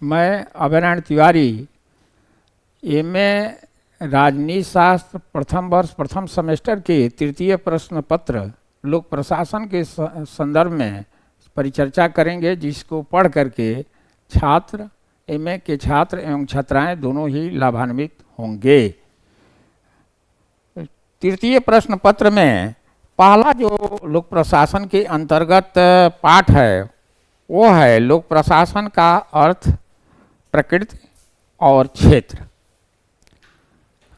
मैं अभयनारायण तिवारी एमए राजनीति शास्त्र प्रथम वर्ष प्रथम सेमेस्टर के तृतीय प्रश्न पत्र लोक प्रशासन के संदर्भ में परिचर्चा करेंगे, जिसको पढ़ करके छात्र, एमए के छात्र एवं छात्राएं दोनों ही लाभान्वित होंगे। तृतीय प्रश्न पत्र में पहला जो लोक प्रशासन के अंतर्गत पाठ है वो है लोक प्रशासन का अर्थ, प्रकृति और क्षेत्र।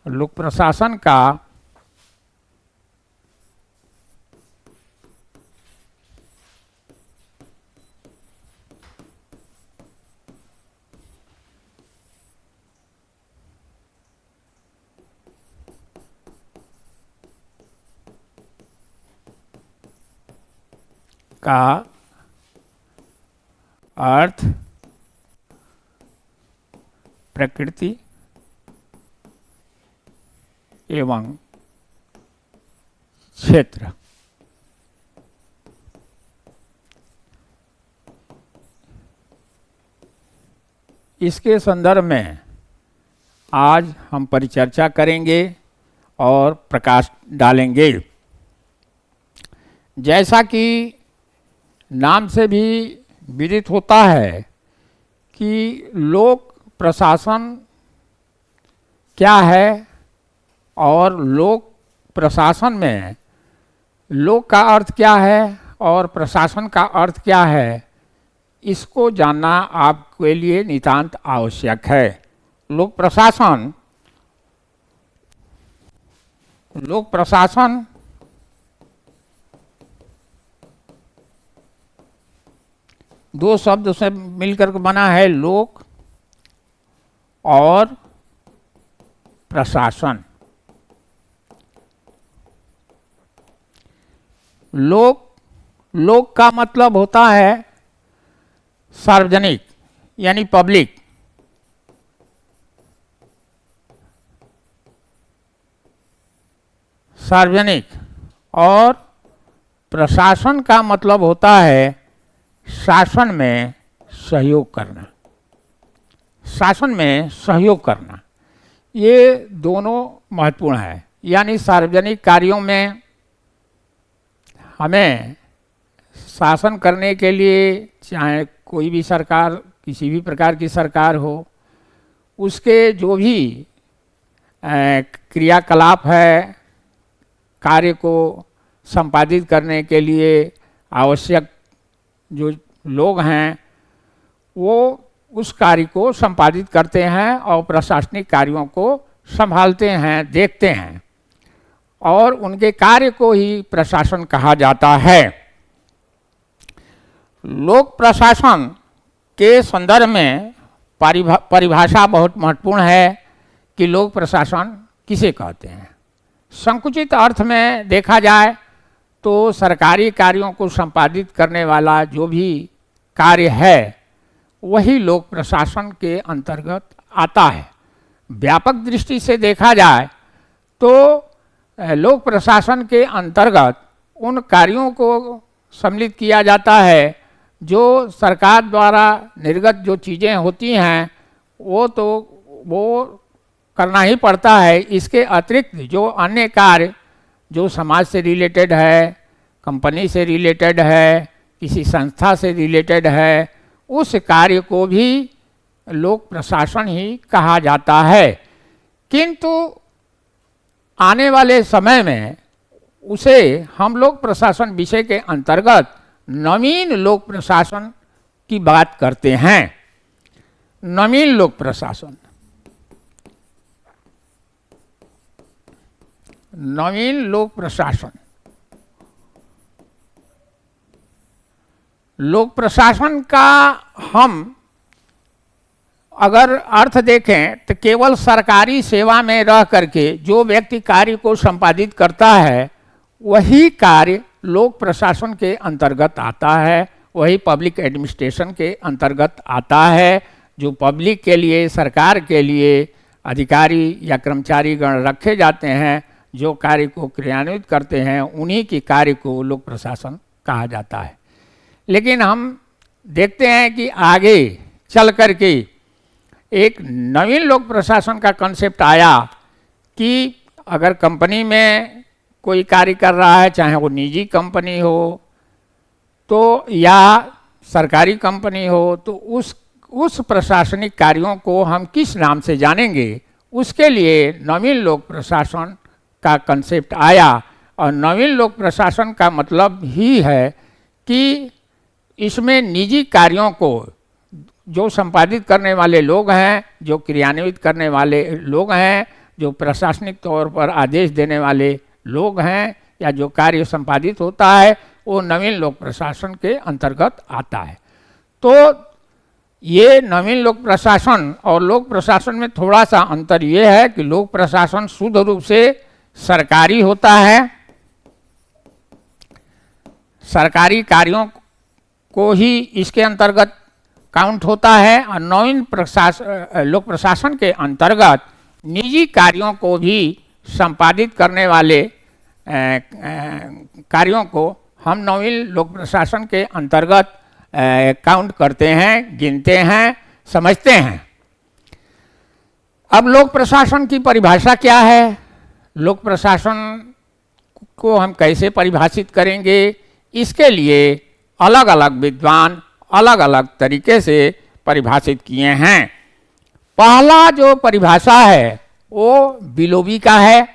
लोक प्रशासन का अर्थ, प्रकृति एवं क्षेत्र। इसके संदर्भ में आज हम परिचर्चा करेंगे और प्रकाश डालेंगे। जैसा कि नाम से भी विदित होता है कि लोक प्रशासन क्या है और लोक प्रशासन में लोक का अर्थ क्या है और प्रशासन का अर्थ क्या है, इसको जानना आपके लिए नितांत आवश्यक है। लोक प्रशासन दो शब्द से मिलकर बना है, लोक और प्रशासन। लोक का मतलब होता है सार्वजनिक यानी पब्लिक। सार्वजनिक। और प्रशासन का मतलब होता है शासन में सहयोग करना। शासन में सहयोग करना, ये दोनों महत्वपूर्ण है। यानी सार्वजनिक कार्यों में हमें शासन करने के लिए, चाहे कोई भी सरकार, किसी भी प्रकार की सरकार हो, उसके जो भी क्रियाकलाप है, कार्य को संपादित करने के लिए आवश्यक जो लोग हैं वो उस कार्य को संपादित करते हैं और प्रशासनिक कार्यों को संभालते हैं, देखते हैं, और उनके कार्य को ही प्रशासन कहा जाता है। लोक प्रशासन के संदर्भ में परिभाषा बहुत महत्वपूर्ण है कि लोक प्रशासन किसे कहते हैं। संकुचित अर्थ में देखा जाए तो सरकारी कार्यों को संपादित करने वाला जो भी कार्य है वही लोक प्रशासन के अंतर्गत आता है। व्यापक दृष्टि से देखा जाए तो लोक प्रशासन के अंतर्गत उन कार्यों को सम्मिलित किया जाता है जो सरकार द्वारा निर्गत जो चीज़ें होती हैं वो करना ही पड़ता है। इसके अतिरिक्त जो अन्य कार्य जो समाज से रिलेटेड है, कंपनी से रिलेटेड है, किसी संस्था से रिलेटेड है, उस कार्य को भी लोक प्रशासन ही कहा जाता है। किंतु आने वाले समय में उसे हम लोक प्रशासन विषय के अंतर्गत नवीन लोक प्रशासन की बात करते हैं। नवीन लोक प्रशासन, नवीन लोक प्रशासन। लोक प्रशासन का हम अगर अर्थ देखें तो केवल सरकारी सेवा में रह करके जो व्यक्ति कार्य को संपादित करता है वही कार्य लोक प्रशासन के अंतर्गत आता है, वही पब्लिक एडमिनिस्ट्रेशन के अंतर्गत आता है। जो पब्लिक के लिए, सरकार के लिए अधिकारी या कर्मचारी गण रखे जाते हैं, जो कार्य को क्रियान्वित करते हैं, उन्हीं के कार्य को लोक प्रशासन कहा जाता है। लेकिन हम देखते हैं कि आगे चल कर के एक नवीन लोक प्रशासन का कंसेप्ट आया कि अगर कंपनी में कोई कार्य कर रहा है, चाहे वो निजी कंपनी हो तो या सरकारी कंपनी हो, तो उस प्रशासनिक कार्यों को हम किस नाम से जानेंगे, उसके लिए नवीन लोक प्रशासन का कंसेप्ट आया। और नवीन लोक प्रशासन का मतलब ही है कि इसमें निजी कार्यों को जो संपादित करने वाले लोग हैं, जो क्रियान्वित करने वाले लोग हैं, जो प्रशासनिक तौर पर आदेश देने वाले लोग हैं, या जो कार्य संपादित होता है, वो नवीन लोक प्रशासन के अंतर्गत आता है। तो ये नवीन लोक प्रशासन और लोक प्रशासन में थोड़ा सा अंतर ये है कि लोक प्रशासन शुद्ध रूप से सरकारी होता है, सरकारी कार्यों को ही इसके अंतर्गत काउंट होता है। और नवीन लोक प्रशासन के अंतर्गत निजी कार्यों को भी संपादित करने वाले कार्यों को हम नवीन लोक प्रशासन के अंतर्गत काउंट करते हैं, गिनते हैं, समझते हैं। अब लोक प्रशासन की परिभाषा क्या है, लोक प्रशासन को हम कैसे परिभाषित करेंगे, इसके लिए अलग अलग विद्वान अलग अलग तरीके से परिभाषित किए हैं। पहला जो परिभाषा है वो बिलोबी का है।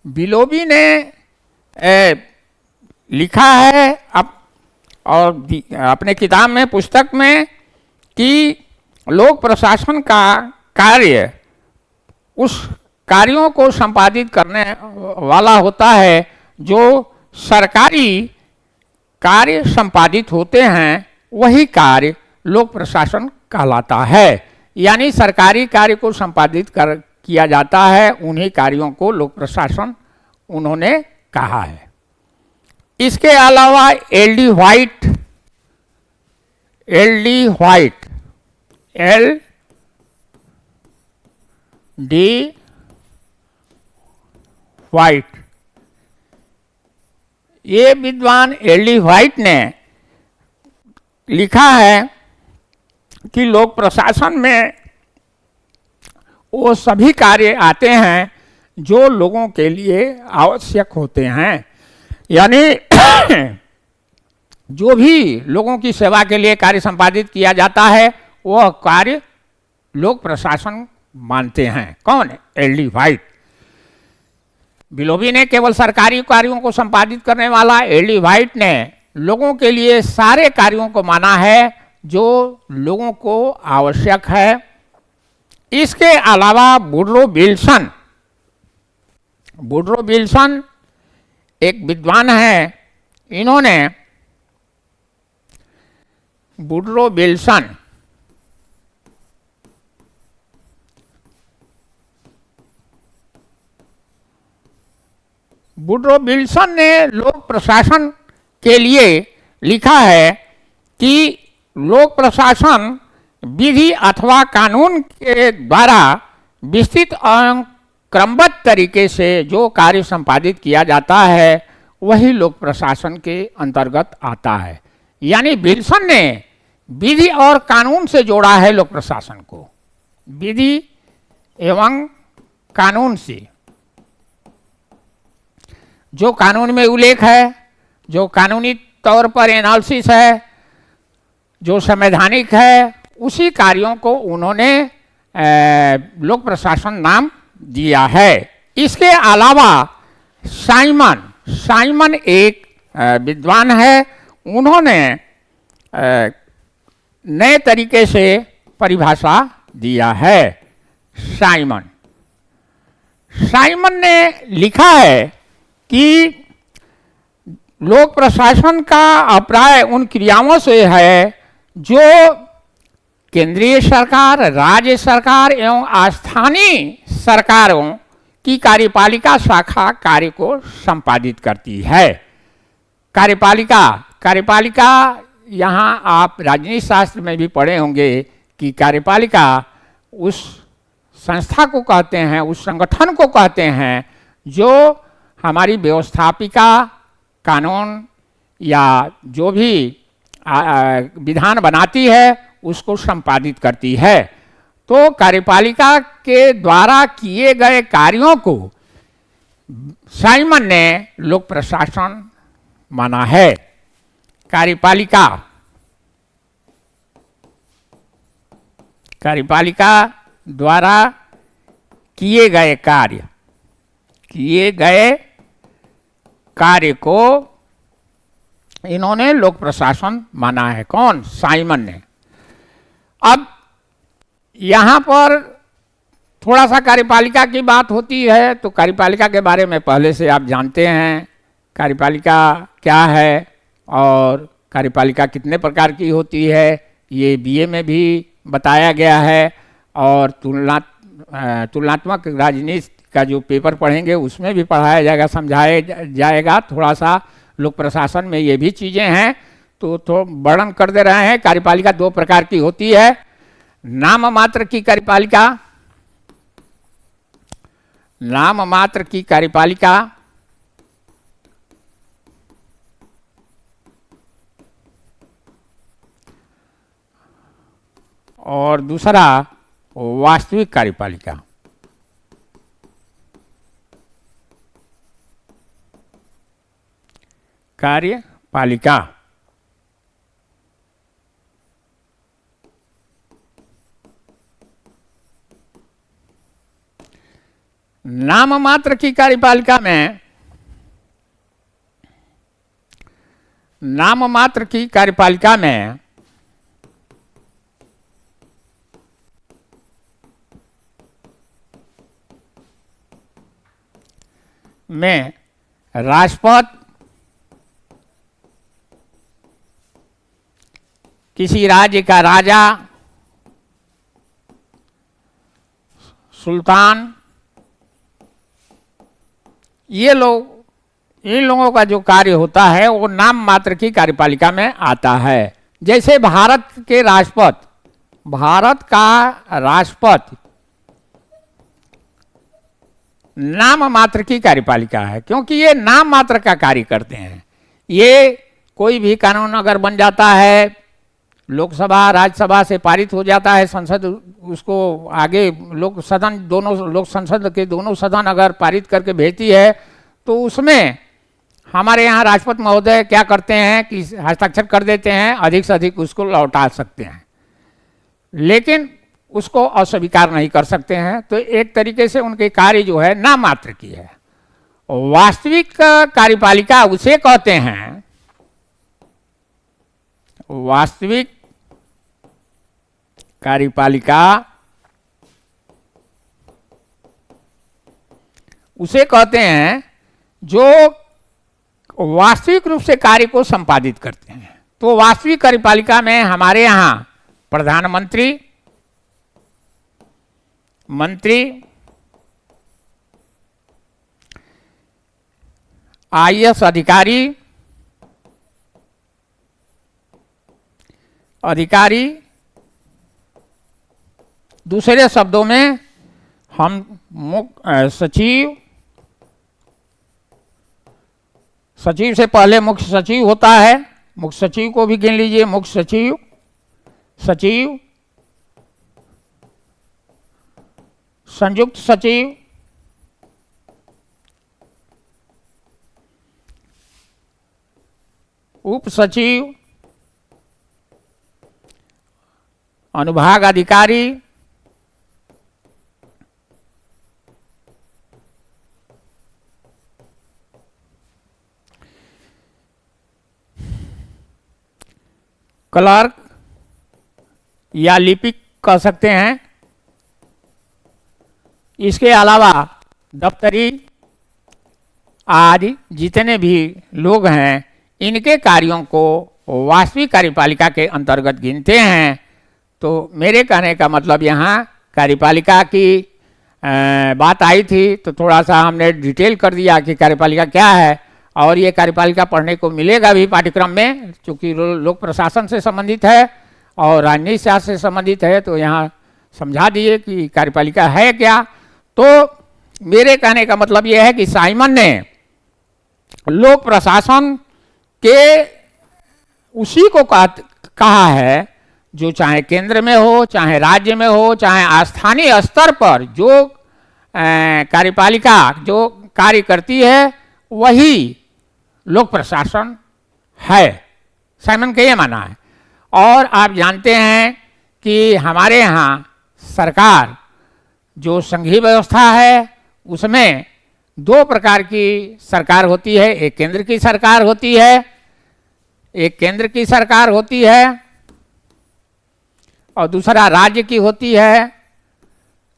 बिलोबी ने लिखा है और अपने किताब में, पुस्तक में, कि लोक प्रशासन का कार्य उस कार्यों को संपादित करने वाला होता है जो सरकारी कार्य संपादित होते हैं, वही कार्य लोक प्रशासन कहलाता है। यानी सरकारी कार्य को संपादित किया जाता है, उन्हीं कार्यों को लोक प्रशासन उन्होंने कहा है। इसके अलावा एल डी व्हाइट ये विद्वान एल डी व्हाइट ने लिखा है कि लोक प्रशासन में वो सभी कार्य आते हैं जो लोगों के लिए आवश्यक होते हैं। यानी जो भी लोगों की सेवा के लिए कार्य संपादित किया जाता है, वह कार्य लोक प्रशासन मानते हैं। कौन? L D white. बिलोबी ने केवल सरकारी कार्यों को संपादित करने वाला, एल डी व्हाइट ने लोगों के लिए सारे कार्यों को माना है जो लोगों को आवश्यक है। इसके अलावा वुडरो विल्सन एक विद्वान है। इन्होंने वुडरो विल्सन ने लोक प्रशासन के लिए लिखा है कि लोक प्रशासन विधि अथवा कानून के द्वारा विस्तृत और क्रमबद्ध तरीके से जो कार्य संपादित किया जाता है, वही लोक प्रशासन के अंतर्गत आता है। यानी विल्सन ने विधि और कानून से जोड़ा है लोक प्रशासन को, विधि एवं कानून से। जो कानून में उल्लेख है, जो कानूनी तौर पर एनालिसिस है, जो संवैधानिक है, उसी कार्यों को उन्होंने लोक प्रशासन नाम दिया है। इसके अलावा साइमन एक विद्वान है। उन्होंने नए तरीके से परिभाषा दिया है। साइमन ने लिखा है कि लोक प्रशासन का अभिप्राय उन क्रियाओं से है जो केंद्रीय सरकार, राज्य सरकार एवं स्थानीय सरकारों की कार्यपालिका शाखा कार्य को संपादित करती है। कार्यपालिका यहाँ आप राजनीति शास्त्र में भी पढ़े होंगे कि कार्यपालिका उस संस्था को कहते हैं, उस संगठन को कहते हैं जो हमारी व्यवस्थापिका, कानून या जो भी विधान बनाती है उसको संपादित करती है। तो कार्यपालिका के द्वारा किए गए कार्यों को साइमन ने लोक प्रशासन माना है। कार्यपालिका द्वारा किए कार्य को इन्होंने लोक प्रशासन माना है। कौन? साइमन ने। अब यहाँ पर थोड़ा सा कार्यपालिका की बात होती है, तो कार्यपालिका के बारे में पहले से आप जानते हैं कार्यपालिका क्या है और कार्यपालिका कितने प्रकार की होती है, ये बीए में भी बताया गया है और तुलनात्मक राजनीति का जो पेपर पढ़ेंगे उसमें भी पढ़ाया जाएगा, समझाया जाएगा। थोड़ा सा लोक प्रशासन में ये भी चीज़ें हैं, तो वर्णन कर दे रहे हैं। कार्यपालिका दो प्रकार की होती है, नाम मात्र की कार्यपालिका और दूसरा वास्तविक कार्यपालिका। नाम मात्र की कार्यपालिका में राष्ट्रपति किसी राज्य का राजा, सुल्तान, इन लोगों का जो कार्य होता है वो नाम मात्र की कार्यपालिका में आता है। जैसे भारत का राष्ट्रपति नाम मात्र की कार्यपालिका है, क्योंकि ये नाम मात्र का कार्य करते हैं। ये कोई भी कानून अगर बन जाता है, लोकसभा राज्यसभा से पारित हो जाता है, संसद उसको आगे लोक संसद के दोनों सदन अगर पारित करके भेजती है, तो उसमें हमारे यहाँ राष्ट्रपति महोदय क्या करते हैं कि हस्ताक्षर कर देते हैं, अधिक से अधिक उसको लौटा सकते हैं, लेकिन उसको अस्वीकार नहीं कर सकते हैं। तो एक तरीके से उनके कार्य जो है नाम मात्र की है। वास्तविक कार्यपालिका उसे कहते हैं, वास्तविक कार्यपालिका उसे कहते हैं जो वास्तविक रूप से कार्य को संपादित करते हैं। तो वास्तविक कार्यपालिका में हमारे यहाँ प्रधानमंत्री, मंत्री, आईएएस अधिकारी, दूसरे शब्दों में हम सचिव से पहले मुख्य सचिव होता है, मुख्य सचिव को भी गिन लीजिए, मुख्य सचिव, संयुक्त सचिव, उप सचिव, अनुभाग अधिकारी, क्लर्क या लिपिक कह सकते हैं। इसके अलावा दफ्तरी आदि जितने भी लोग हैं, इनके कार्यों को वास्तविक कार्यपालिका के अंतर्गत गिनते हैं। तो मेरे कहने का मतलब यहाँ कार्यपालिका की बात आई थी, तो थोड़ा सा हमने डिटेल कर दिया कि कार्यपालिका क्या है, और ये कार्यपालिका पढ़ने को मिलेगा भी पाठ्यक्रम में, क्योंकि लोक प्रशासन से संबंधित है और राजनीति शास्त्र से संबंधित है। तो यहाँ समझा दिए कि कार्यपालिका है क्या। तो मेरे कहने का मतलब ये है कि साइमन ने लोक प्रशासन के उसी को कहा है, जो चाहे केंद्र में हो, चाहे राज्य में हो, चाहे स्थानीय स्तर पर जो कार्यपालिका जो कार्य करती है, वही लोक प्रशासन है। साइमन का ये मानना है। और आप जानते हैं कि हमारे यहाँ सरकार जो संघीय व्यवस्था है, उसमें दो प्रकार की सरकार होती है। एक केंद्र की सरकार होती है, एक केंद्र की सरकार होती है और दूसरा राज्य की होती है।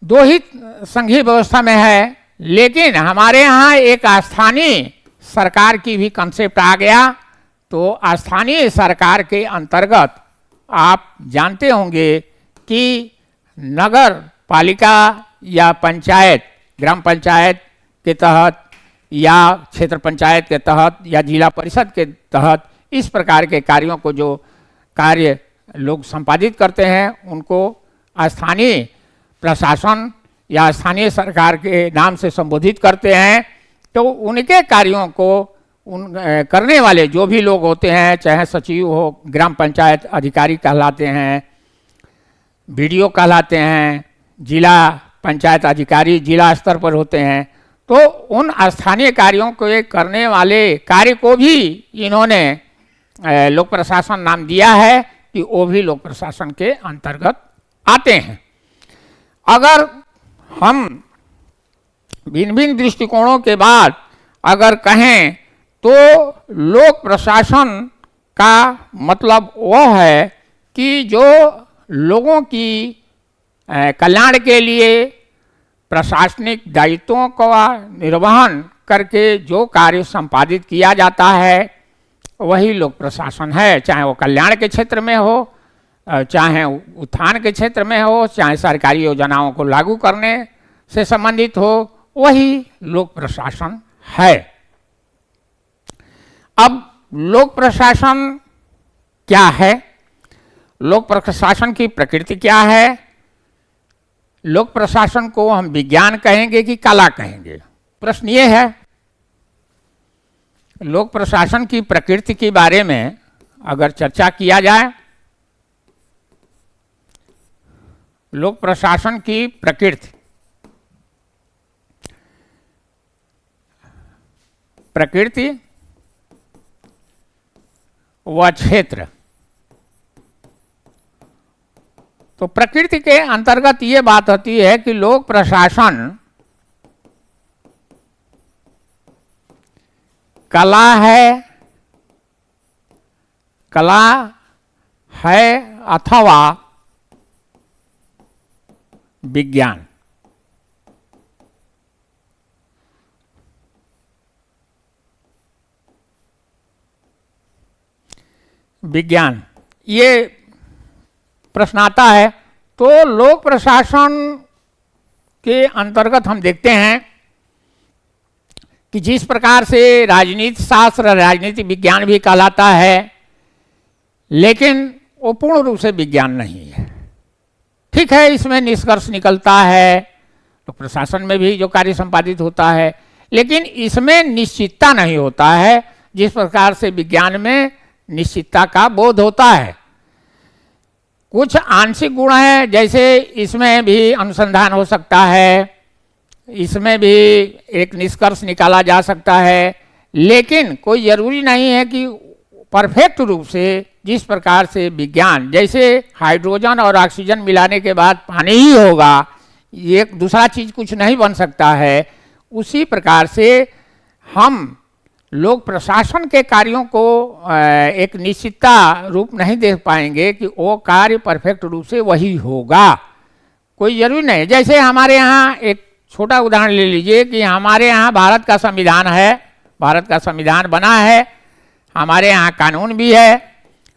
दो ही संघीय व्यवस्था में है, लेकिन हमारे यहाँ एक स्थानीय सरकार की भी कंसेप्ट आ गया। तो स्थानीय सरकार के अंतर्गत आप जानते होंगे कि नगर पालिका या पंचायत, ग्राम पंचायत के तहत या क्षेत्र पंचायत के तहत या जिला परिषद के तहत इस प्रकार के कार्यों को जो कार्य लोग संपादित करते हैं, उनको स्थानीय प्रशासन या स्थानीय सरकार के नाम से संबोधित करते हैं। तो उनके कार्यों को करने वाले जो भी लोग होते हैं, चाहे सचिव हो, ग्राम पंचायत अधिकारी कहलाते हैं, बीडीओ कहलाते हैं, जिला पंचायत अधिकारी जिला स्तर पर होते हैं, तो उन स्थानीय कार्यों को करने वाले कार्य को भी इन्होंने लोक प्रशासन नाम दिया है कि वो भी लोक प्रशासन के अंतर्गत आते हैं। अगर हम भिन्न भिन्न दृष्टिकोणों के बाद अगर कहें तो लोक प्रशासन का मतलब वो है कि जो लोगों की कल्याण के लिए प्रशासनिक दायित्वों का निर्वहन करके जो कार्य संपादित किया जाता है, वही लोक प्रशासन है। चाहे वो कल्याण के क्षेत्र में हो, चाहे उत्थान के क्षेत्र में हो, चाहे सरकारी योजनाओं को लागू करने से संबंधित हो, वही लोक प्रशासन है। अब लोक प्रशासन क्या है? लोक प्रशासन की प्रकृति क्या है? लोक प्रशासन को हम विज्ञान कहेंगे कि कला कहेंगे? प्रश्न ये है। लोक प्रशासन की प्रकृति के बारे में अगर चर्चा किया जाए, लोक प्रशासन की प्रकृति व क्षेत्र, तो प्रकृति के अंतर्गत ये बात होती है कि लोक प्रशासन कला है अथवा विज्ञान। विज्ञान, ये प्रश्न आता है। तो लोक प्रशासन के अंतर्गत हम देखते हैं कि जिस प्रकार से राजनीति शास्त्र, राजनीति विज्ञान भी कहलाता है, लेकिन वो पूर्ण रूप से विज्ञान नहीं है। ठीक है, इसमें निष्कर्ष निकलता है, तो प्रशासन में भी जो कार्य संपादित होता है, लेकिन इसमें निश्चितता नहीं होता है जिस प्रकार से विज्ञान में निश्चितता का बोध होता है। कुछ आंशिक गुण हैं, जैसे इसमें भी अनुसंधान हो सकता है, इसमें भी एक निष्कर्ष निकाला जा सकता है, लेकिन कोई ज़रूरी नहीं है कि परफेक्ट रूप से जिस प्रकार से विज्ञान, जैसे हाइड्रोजन और ऑक्सीजन मिलाने के बाद पानी ही होगा, एक दूसरा चीज़ कुछ नहीं बन सकता है, उसी प्रकार से हम लोक प्रशासन के कार्यों को एक निश्चितता रूप नहीं देख पाएंगे कि वो कार्य परफेक्ट रूप से वही होगा। कोई जरूरी नहीं। जैसे हमारे यहाँ एक छोटा उदाहरण ले लीजिए कि हमारे यहाँ भारत का संविधान है, भारत का संविधान बना है, हमारे यहाँ कानून भी है,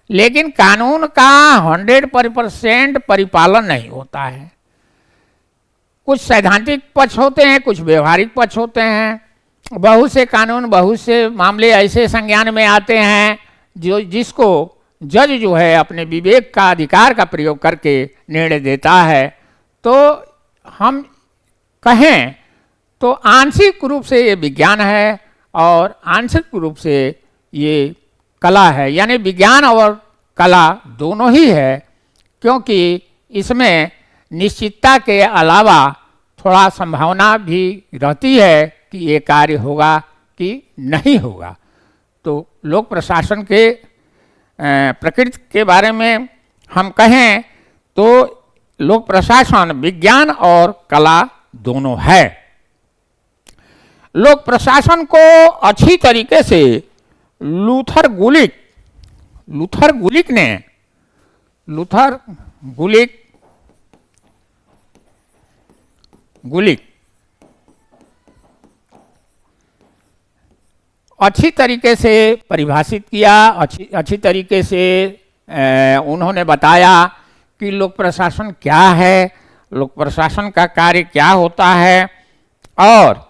लेकिन कानून का 100% परिपालन नहीं होता है। कुछ सैद्धांतिक पक्ष होते हैं, कुछ व्यवहारिक पक्ष होते हैं। बहुत से कानून, बहुत से मामले ऐसे संज्ञान में आते हैं जिसको जज जो है अपने विवेक का, अधिकार का प्रयोग करके निर्णय देता है। तो हम कहें तो आंशिक रूप से ये विज्ञान है और आंशिक रूप से ये कला है, यानी विज्ञान और कला दोनों ही है, क्योंकि इसमें निश्चितता के अलावा थोड़ा संभावना भी रहती है कि ये कार्य होगा कि नहीं होगा। तो लोक प्रशासन के प्रकृति के बारे में हम कहें तो लोक प्रशासन विज्ञान और कला दोनों है। लोक प्रशासन को अच्छी तरीके से लूथर गुलिक अच्छी तरीके से परिभाषित किया, अच्छी तरीके से उन्होंने बताया कि लोक प्रशासन क्या है, लोक प्रशासन का कार्य क्या होता है, और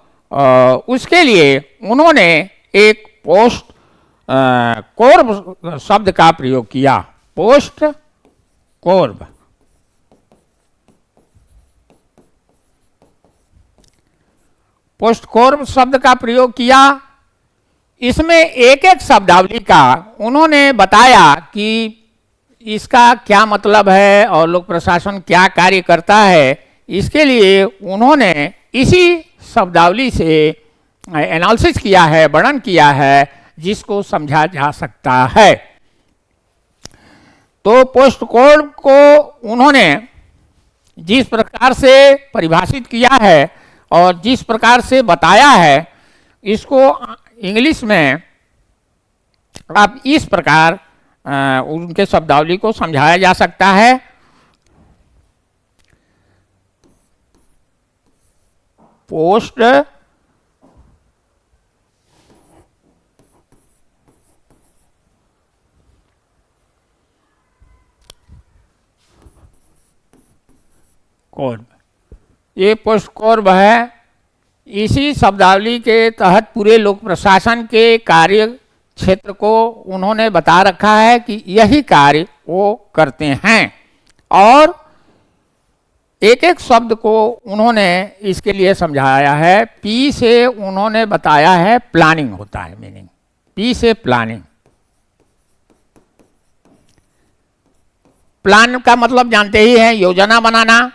उसके लिए उन्होंने एक पोस्ट कोर्ब शब्द का प्रयोग किया। पोस्ट कोर्ब शब्द का प्रयोग किया। इसमें एक एक शब्दावली का उन्होंने बताया कि इसका क्या मतलब है और लोक प्रशासन क्या कार्य करता है। इसके लिए उन्होंने इसी शब्दावली से एनालिसिस किया है, वर्णन किया है, जिसको समझा जा सकता है। तो पोस्ट कोड को उन्होंने जिस प्रकार से परिभाषित किया है और जिस प्रकार से बताया है, इसको इंग्लिश में आप इस प्रकार उनके शब्दावली को समझाया जा सकता है। पोस्ट कोड, ये पोस्ट कोड है। इसी शब्दावली के तहत पूरे लोक प्रशासन के कार्य क्षेत्र को उन्होंने बता रखा है कि यही कार्य वो करते हैं, और एक एक शब्द को उन्होंने इसके लिए समझाया है। पी से उन्होंने बताया है प्लानिंग होता है, मीनिंग पी से प्लानिंग। प्लान का मतलब जानते ही हैं, योजना बनाना।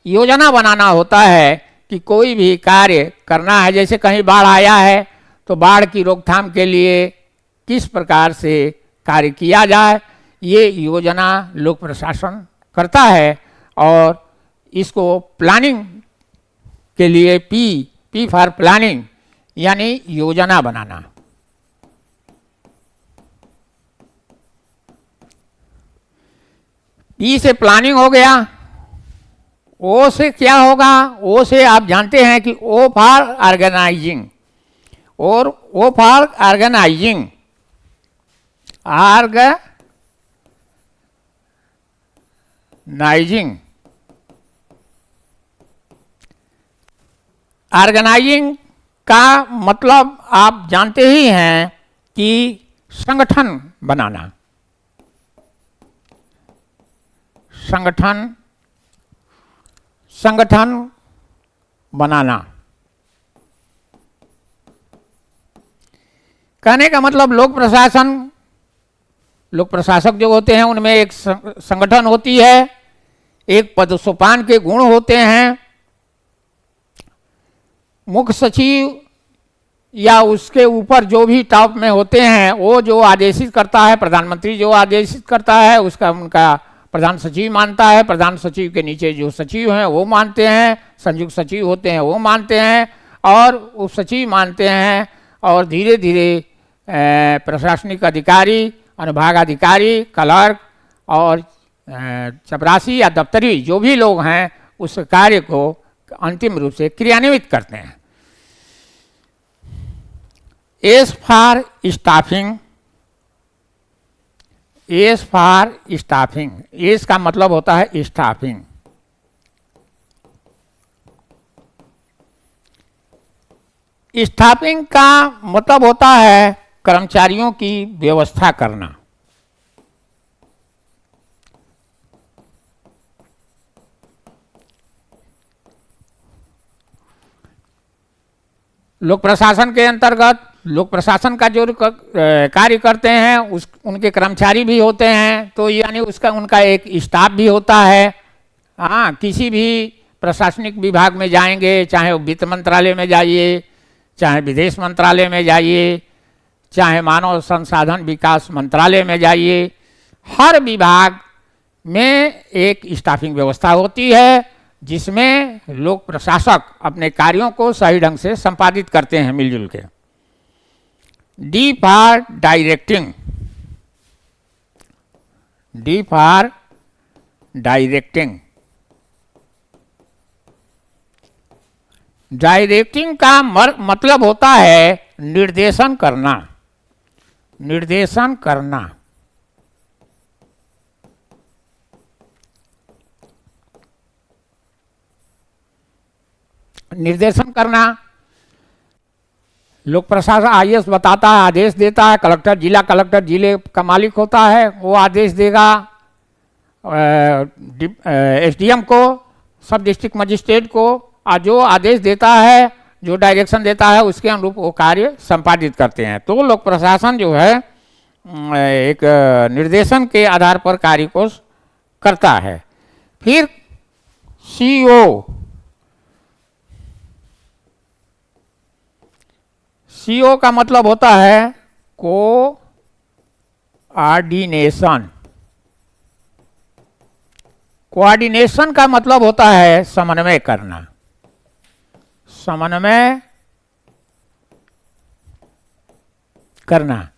योजना बनाना होता है कि कोई भी कार्य करना है, जैसे कहीं बाढ़ आया है तो बाढ़ की रोकथाम के लिए किस प्रकार से कार्य किया जाए, ये योजना लोक प्रशासन करता है। और इसको प्लानिंग के लिए पी फॉर प्लानिंग, यानी योजना बनाना। पी से प्लानिंग हो गया। ओ से क्या होगा? ओ से आप जानते हैं कि ओ फॉर ऑर्गेनाइजिंग, और ओ फॉर ऑर्गेनाइजिंग, ऑर्गेनाइजिंग का मतलब आप जानते ही हैं कि संगठन बनाना। संगठन बनाना कहने का मतलब लोक प्रशासक जो होते हैं उनमें एक संगठन होती है, एक पदसोपान के गुण होते हैं। मुख्य सचिव या उसके ऊपर जो भी टॉप में होते हैं, वो जो आदेशित करता है, प्रधानमंत्री जो आदेशित करता है उसका उनका प्रधान सचिव मानता है। प्रधान सचिव के नीचे जो सचिव हैं वो मानते हैं, संयुक्त सचिव होते हैं वो मानते हैं, और उप सचिव मानते हैं। और धीरे धीरे प्रशासनिक अधिकारी, अनुभाग अधिकारी, क्लर्क और चपरासी या दफ्तरी जो भी लोग हैं उस कार्य को अंतिम रूप से क्रियान्वित करते हैं। S for staffing, S for staffing, S का मतलब होता है स्टाफिंग। स्टाफिंग का मतलब होता है कर्मचारियों की व्यवस्था करना। लोक प्रशासन के अंतर्गत लोक प्रशासन का जो कार्य करते हैं उनके कर्मचारी भी होते हैं, तो यानी उसका उनका एक स्टाफ भी होता है। हाँ, किसी भी प्रशासनिक विभाग में जाएंगे, चाहे वो वित्त मंत्रालय में जाइए, चाहे विदेश मंत्रालय में जाइए, चाहे मानव संसाधन विकास मंत्रालय में जाइए, हर विभाग में एक स्टाफिंग व्यवस्था होती है जिसमें लोक प्रशासक अपने कार्यों को सही ढंग से संपादित करते हैं मिलजुल के। D for directing, D for directing. Directing का मतलब होता है निर्देशन करना, निर्देशन करना। निर्देशन करना, लोक प्रशासन आईएएस बताता है, आदेश देता है, कलेक्टर जिला कलेक्टर जिले का मालिक होता है, वो आदेश देगा एसडीएम को, सब डिस्ट्रिक्ट मजिस्ट्रेट को, और जो आदेश देता है, जो डायरेक्शन देता है, उसके अनुरूप वो कार्य संपादित करते हैं। तो लोक प्रशासन जो है एक निर्देशन के आधार पर कार्य को करता है। फिर सीओ, सीओ का मतलब होता है कोऑर्डिनेशन। कोऑर्डिनेशन का मतलब होता है समन्वय करना, समन्वय करना।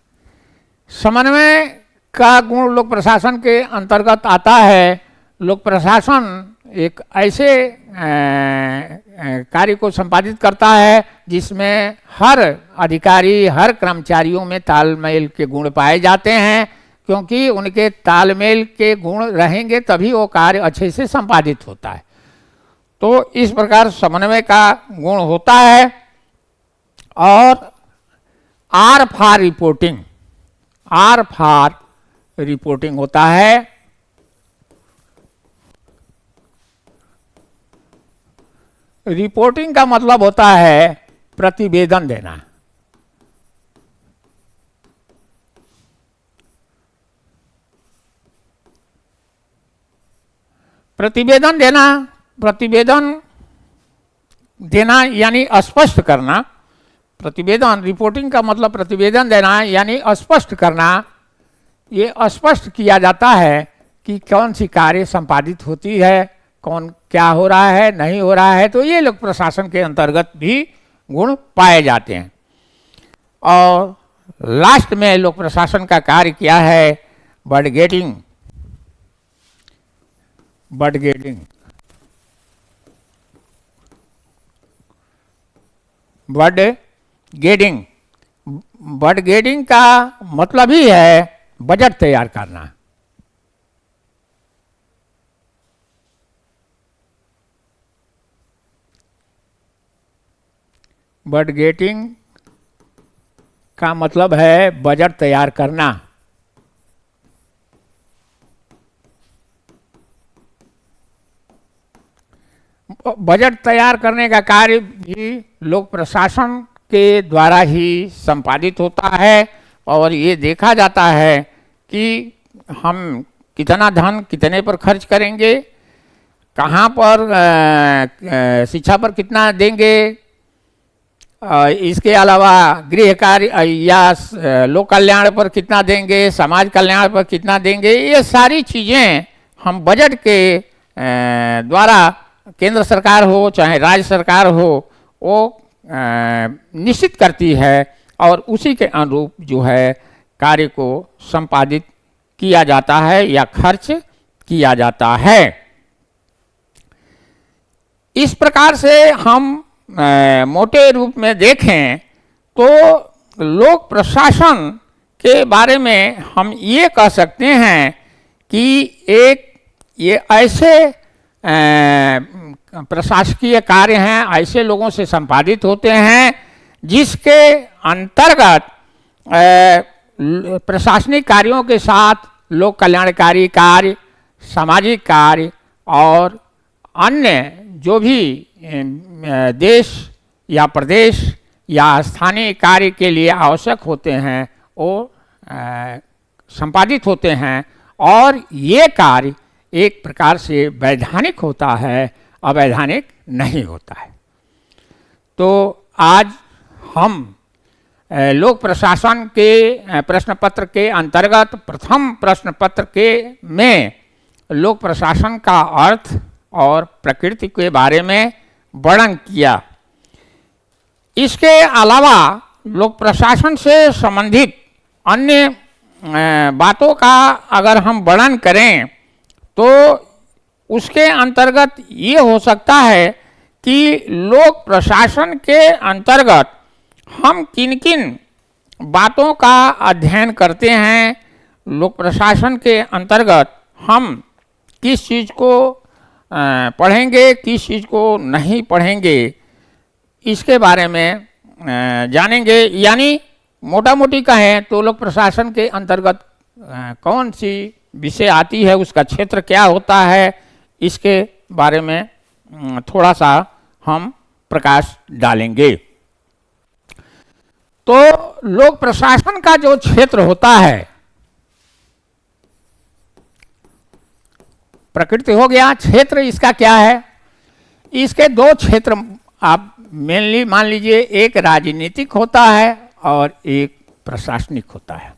समन्वय का गुण लोक प्रशासन के अंतर्गत आता है। लोक प्रशासन एक ऐसे कार्य को संपादित करता है जिसमें हर अधिकारी, हर कर्मचारियों में तालमेल के गुण पाए जाते हैं, क्योंकि उनके तालमेल के गुण रहेंगे तभी वो कार्य अच्छे से संपादित होता है। तो इस प्रकार समन्वय का गुण होता है। और R for reporting, R for reporting होता है रिपोर्टिंग का मतलब होता है प्रतिवेदन देना। प्रतिवेदन देना, प्रतिवेदन देना यानी स्पष्ट करना। प्रतिवेदन, रिपोर्टिंग का मतलब प्रतिवेदन देना यानी स्पष्ट करना। ये स्पष्ट किया जाता है कि कौन सी कार्य संपादित होती है, कौन क्या हो रहा है, नहीं हो रहा है। तो ये लोक प्रशासन के अंतर्गत भी गुण पाए जाते हैं। और लास्ट में लोक प्रशासन का कार्य क्या है? बडगेटिंग, बडगेटिंग। बडगेटिंग, बडगेटिंग का मतलब ही है बजट तैयार करना। बडगेटिंग का मतलब है बजट तैयार करना। बजट तैयार करने का कार्य भी लोक प्रशासन के द्वारा ही संपादित होता है। और ये देखा जाता है कि हम कितना धन कितने पर खर्च करेंगे, कहाँ पर शिक्षा पर कितना देंगे, इसके अलावा गृह कार्य या लोक कल्याण पर कितना देंगे, समाज कल्याण पर कितना देंगे। ये सारी चीज़ें हम बजट के द्वारा, केंद्र सरकार हो चाहे राज्य सरकार हो, वो निश्चित करती है और उसी के अनुरूप जो है कार्य को संपादित किया जाता है या खर्च किया जाता है। इस प्रकार से हम मोटे रूप में देखें तो लोक प्रशासन के बारे में हम ये कह सकते हैं कि एक ये ऐसे प्रशासकीय कार्य हैं, ऐसे लोगों से संपादित होते हैं जिसके अंतर्गत प्रशासनिक कार्यों के साथ लोक कल्याणकारी कार्य, सामाजिक कार्य और अन्य जो भी देश या प्रदेश या स्थानीय कार्य के लिए आवश्यक होते हैं वो संपादित होते हैं, और ये कार्य एक प्रकार से वैधानिक होता है, अवैधानिक नहीं होता है। तो आज हम लोक प्रशासन के प्रश्न पत्र के अंतर्गत प्रथम प्रश्न पत्र के में लोक प्रशासन का अर्थ और प्रकृति के बारे में वर्णन किया। इसके अलावा लोक प्रशासन से संबंधित अन्य बातों का अगर हम वर्णन करें तो उसके अंतर्गत ये हो सकता है कि लोक प्रशासन के अंतर्गत हम किन किन बातों का अध्ययन करते हैं, लोक प्रशासन के अंतर्गत हम किस चीज़ को पढ़ेंगे, किस चीज़ को नहीं पढ़ेंगे, इसके बारे में जानेंगे। यानी मोटा मोटी कहें तो लोक प्रशासन के अंतर्गत कौन सी विषय आती है, उसका क्षेत्र क्या होता है, इसके बारे में थोड़ा सा हम प्रकाश डालेंगे। तो लोक प्रशासन का जो क्षेत्र होता है, प्रकृति हो गया, क्षेत्र इसका क्या है, इसके दो क्षेत्र आप मेनली मान लीजिए, एक राजनीतिक होता है और एक प्रशासनिक होता है।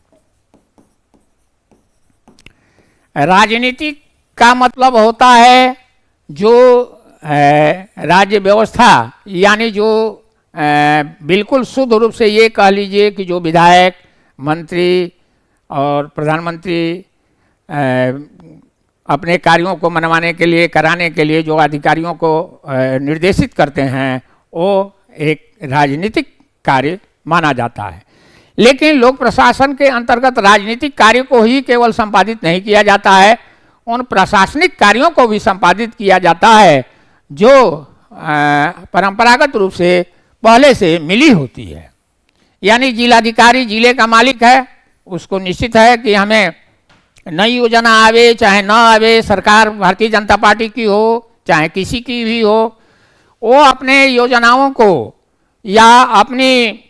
राजनीतिक का मतलब होता है जो राज्य व्यवस्था, यानी जो बिल्कुल शुद्ध रूप से ये कह लीजिए कि जो विधायक, मंत्री और प्रधानमंत्री अपने कार्यों को मनवाने के लिए, कराने के लिए जो अधिकारियों को निर्देशित करते हैं, वो एक राजनीतिक कार्य माना जाता है। लेकिन लोक प्रशासन के अंतर्गत राजनीतिक कार्य को ही केवल संपादित नहीं किया जाता है, उन प्रशासनिक कार्यों को भी संपादित किया जाता है जो परंपरागत रूप से पहले से मिली होती है। यानी जिलाधिकारी जिले का मालिक है, उसको निश्चित है कि हमें नई योजना आवे चाहे ना आवे, सरकार भारतीय जनता पार्टी की हो चाहे किसी की भी हो, वो अपने योजनाओं को या अपनी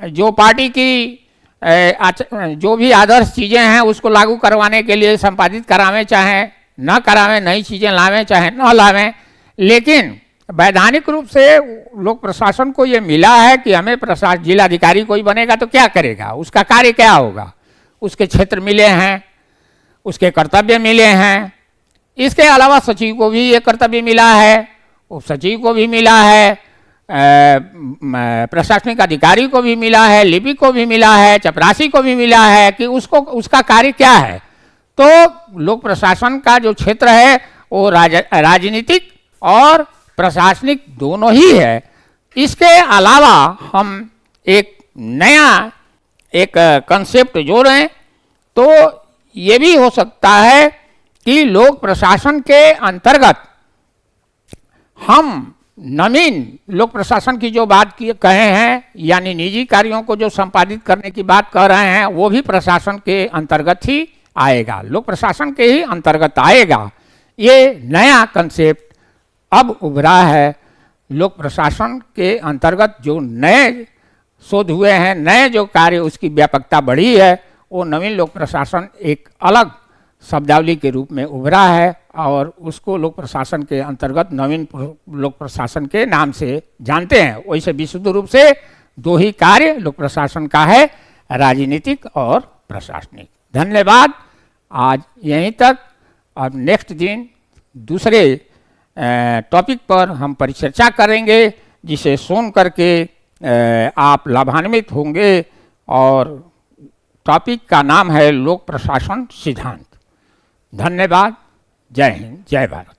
जो पार्टी की जो भी आदर्श चीज़ें हैं उसको लागू करवाने के लिए संपादित करावें चाहे ना करावें, नई चीज़ें लावें चाहे ना लावें। लेकिन वैधानिक रूप से लोक प्रशासन को ये मिला है कि हमें जिलाधिकारी कोई बनेगा तो क्या करेगा, उसका कार्य क्या होगा, उसके क्षेत्र मिले हैं, उसके कर्तव्य मिले हैं। इसके अलावा सचिव को भी ये कर्तव्य मिला है, उप सचिव को भी मिला है, प्रशासनिक अधिकारी को भी मिला है, लिपिक को भी मिला है, चपरासी को भी मिला है कि उसको उसका कार्य क्या है। तो लोक प्रशासन का जो क्षेत्र है वो राजनीतिक और प्रशासनिक दोनों ही है। इसके अलावा हम एक नया एक कंसेप्ट जोड़ें तो ये भी हो सकता है कि लोक प्रशासन के अंतर्गत हम नवीन लोक प्रशासन की जो बात कहे हैं, यानी निजी कार्यों को जो संपादित करने की बात कह रहे हैं, वो भी प्रशासन के अंतर्गत ही आएगा, लोक प्रशासन के ही अंतर्गत आएगा। ये नया कंसेप्ट अब उभरा है। लोक प्रशासन के अंतर्गत जो नए शोध हुए हैं, नए जो कार्य उसकी व्यापकता बढ़ी है, वो नवीन लोक प्रशासन एक अलग शब्दावली के रूप में उभरा है और उसको लोक प्रशासन के अंतर्गत नवीन लोक प्रशासन के नाम से जानते हैं। वैसे विशुद्ध रूप से दो ही कार्य लोक प्रशासन का है, राजनीतिक और प्रशासनिक। धन्यवाद। आज यहीं तक। अब नेक्स्ट दिन दूसरे टॉपिक पर हम परिचर्चा करेंगे, जिसे सुन करके आप लाभान्वित होंगे, और टॉपिक का नाम है लोक प्रशासन सिद्धांत। धन्यवाद। जय हिंद, जय भारत।